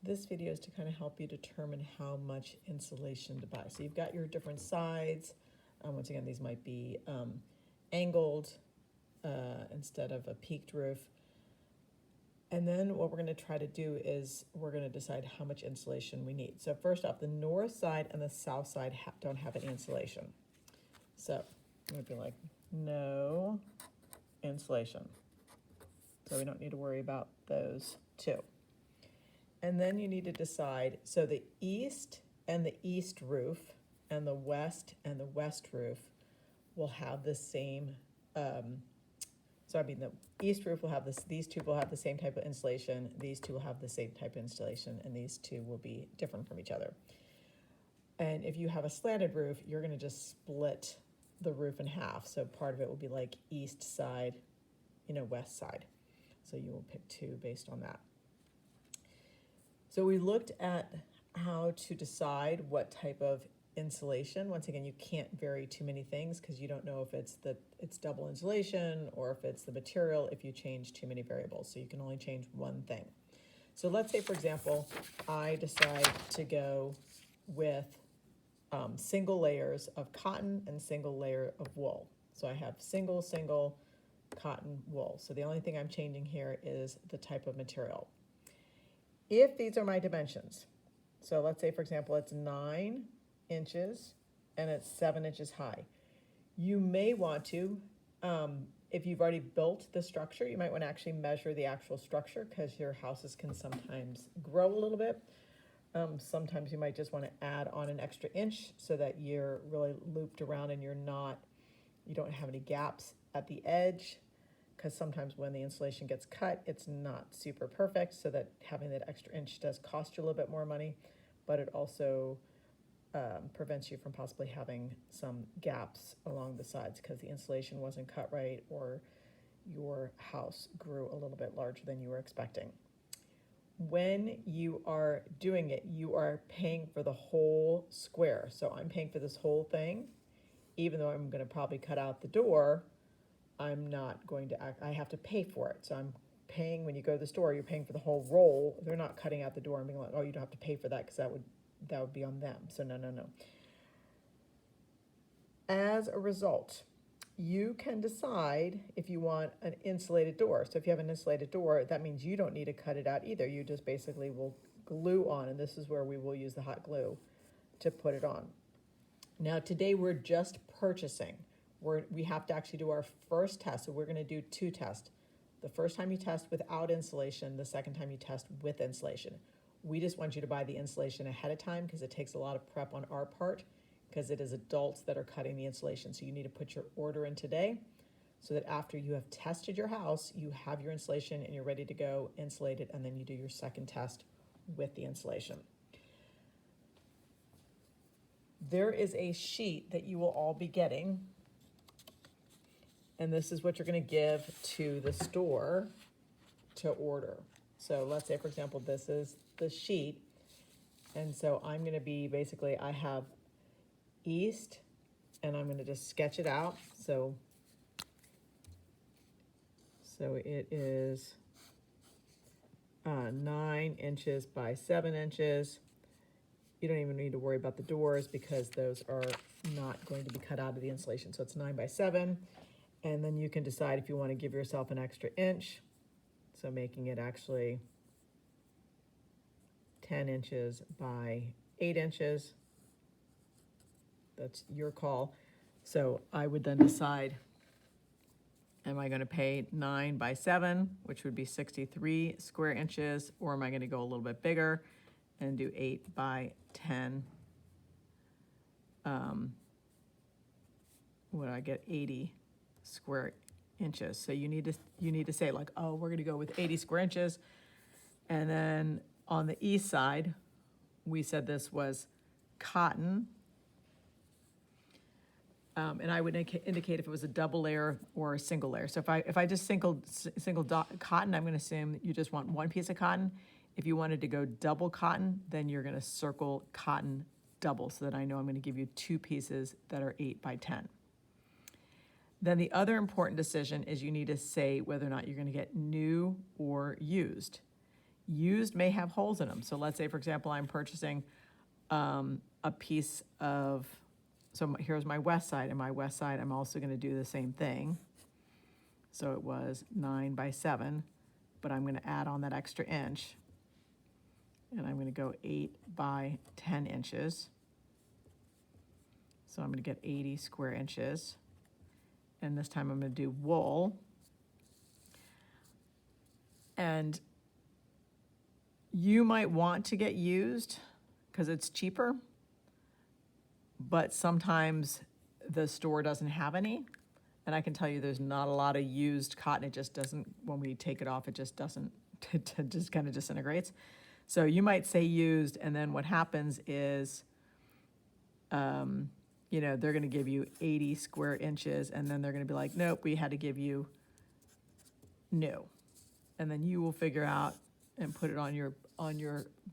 this video is to kind of help you determine how much insulation to buy. So you've got your different sides. Once again, these might be angled instead of a peaked roof. And then what we're going to try to do is we're going to decide how much insulation we need. So first off, the north side and the south side don't have any insulation. So I'm going to be like, no insulation. So we don't need to worry about those two. And then you need to decide, so the east and the east roof and the west roof will have the same, the east roof will have this, these two will have the same type of insulation, these two will have the same type of insulation, and these two will be different from each other. And if you have a slanted roof, you're gonna just split the roof in half. So part of it will be like east side, west side. So you will pick two based on that. So we looked at how to decide what type of insulation. Once again, you can't vary too many things because you don't know if it's double insulation or if it's the material if you change too many variables. So you can only change one thing. So let's say, for example, I decide to go with single layers of cotton and single layer of wool. So I have single cotton wool. So the only thing I'm changing here is the type of material. If these are my dimensions, so let's say, for example, it's 9 inches and it's 7 inches high. You may want to, if you've already built the structure, you might want to actually measure the actual structure because your houses can sometimes grow a little bit. Sometimes you might just want to add on an extra inch so that you're really looped around and you don't have any gaps at the edge, because sometimes when the insulation gets cut, it's not super perfect, so that having that extra inch does cost you a little bit more money, but it also prevents you from possibly having some gaps along the sides because the insulation wasn't cut right or your house grew a little bit larger than you were expecting. When you are doing it, you are paying for the whole square. So I'm paying for this whole thing, even though I'm going to probably cut out the door. I'm not going to I have to pay for it. So I'm paying, when you go to the store, you're paying for the whole roll. They're not cutting out the door and being like, oh, you don't have to pay for that because that would be on them. So no. As a result, you can decide if you want an insulated door. So if you have an insulated door, that means you don't need to cut it out either. You just basically will glue on, and this is where we will use the hot glue to put it on. Now today we're just purchasing. We have to actually do our first test, so we're going to do 2 tests. The first time you test without insulation, the second time you test with insulation. We just want you to buy the insulation ahead of time because it takes a lot of prep on our part, because it is adults that are cutting the insulation. So you need to put your order in today so that after you have tested your house, you have your insulation and you're ready to go insulated, and then you do your second test with the insulation. There is a sheet that you will all be getting, and this is what you're going to give to the store to order. So let's say, for example, this is the sheet, and so I'm going to be basically, I have east, and I'm going to just sketch it out. So it is 9 inches by 7 inches. You don't even need to worry about the doors because those are not going to be cut out of the insulation. So it's 9 by 7. And then you can decide if you want to give yourself an extra inch. So making it actually 10 inches by 8 inches. That's your call. So I would then decide, am I going to pay 9 by 7, which would be 63 square inches, or am I going to go a little bit bigger and do 8 by 10? What do I get? 80 square inches. So you need to say like, oh, we're going to go with 80 square inches. And then on the east side, we said this was cotton. And I would indicate if it was a double layer or a single layer. So if I just single cotton, I'm going to assume that you just want one piece of cotton. If you wanted to go double cotton, then you're going to circle cotton double so that I know I'm going to give you 2 pieces that are 8 by 10. Then the other important decision is you need to say whether or not you're going to get new or used. Used may have holes in them. So let's say, for example, I'm purchasing a piece of, here's my west side, and my west side, I'm also gonna do the same thing. So it was 9 by 7, but I'm gonna add on that extra inch, and I'm gonna go 8 by 10 inches. So I'm gonna get 80 square inches. And this time I'm gonna do wool. And you might want to get used because it's cheaper, but sometimes the store doesn't have any. And I can tell you there's not a lot of used cotton. It just doesn't, when we take it off, it just doesn't, it just kind of disintegrates. So you might say used, and then what happens is, you know, they're gonna give you 80 square inches, and then they're gonna be like, nope, we had to give you new. And then you will figure out and put it on your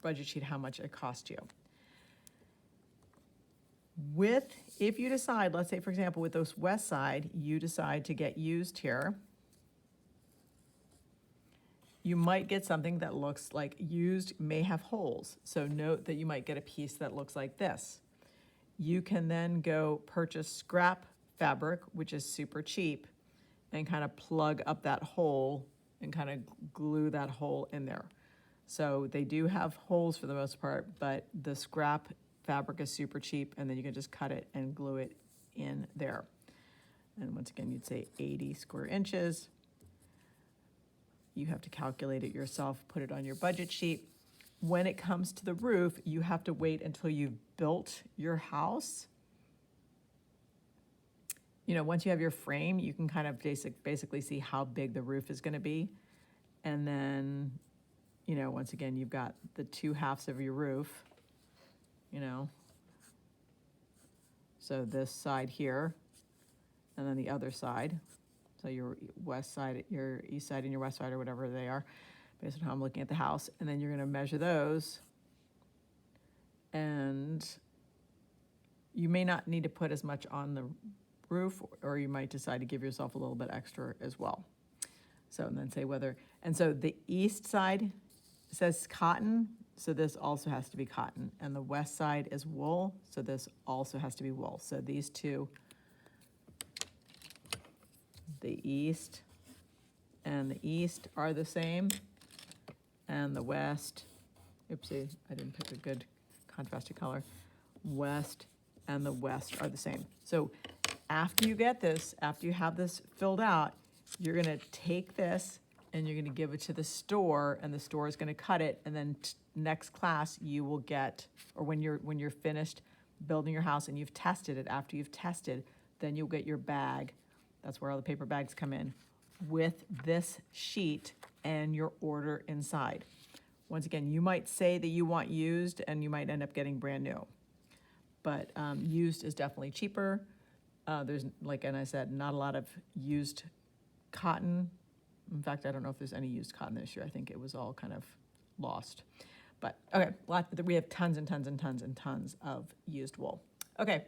budget sheet how much it cost you. If you decide, let's say, for example, with this west side, you decide to get used here, you might get something that looks like used may have holes. So note that you might get a piece that looks like this. You can then go purchase scrap fabric, which is super cheap, and kind of plug up that hole and kind of glue that hole in there. So they do have holes for the most part, but the scrap fabric is super cheap, and then you can just cut it and glue it in there. And once again, you'd say 80 square inches. You have to calculate it yourself, put it on your budget sheet. When it comes to the roof, you have to wait until you've built your house. You know, once you have your frame, you can kind of basically see how big the roof is gonna be. And then, you know, once again, you've got the two halves of your roof, you know. So this side here, and then the other side. So your west side, your east side and your west side, or whatever they are, based on how I'm looking at the house. And then you're gonna measure those. And you may not need to put as much on the roof, or you might decide to give yourself a little bit extra as well. So, and then say whether, and so the east side says cotton, so this also has to be cotton. And the west side is wool, so this also has to be wool. So these two, the east and the east are the same, and the west, oopsie, I didn't pick a good contrasted color. West and the west are the same. So after you get this, after you have this filled out, you're gonna take this and you're gonna give it to the store, and the store is gonna cut it, and then next class you will get, or when you're finished building your house and you've tested it, after you've tested, then you'll get your bag. That's where all the paper bags come in, with this sheet and your order inside. Once again, you might say that you want used, and you might end up getting brand new. But used is definitely cheaper. There's, like, and I said, not a lot of used cotton. In fact, I don't know if there's any used cotton this year. I think it was all kind of lost. But okay, we have tons and tons and tons and tons of used wool. Okay,